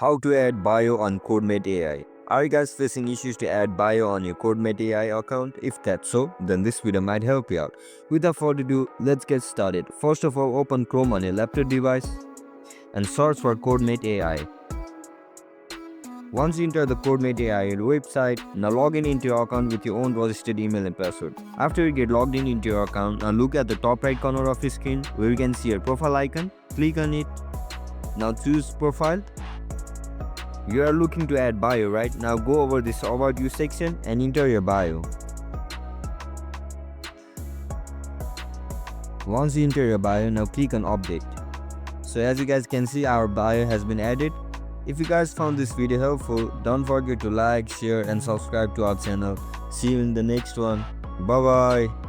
How to add bio on Codemate AI. Are you guys facing issues to add bio on your Codemate AI account? If that's so, then this video might help you out. Without further ado, let's get started. First of all, open Chrome on your laptop device and search for Codemate AI. Once you enter the Codemate AI website, now log in into your account with your own registered email and password. After you get logged in into your account, now look at the top right corner of your screen where you can see your profile icon. Click on it. Now choose profile. You are looking to add bio, right? Now go over this about you section and enter your bio. Once you enter your bio, now click on update. So as you guys can see, our bio has been added. If you guys found this video helpful, don't forget to like, share and subscribe to our channel. See you in the next one. Bye bye.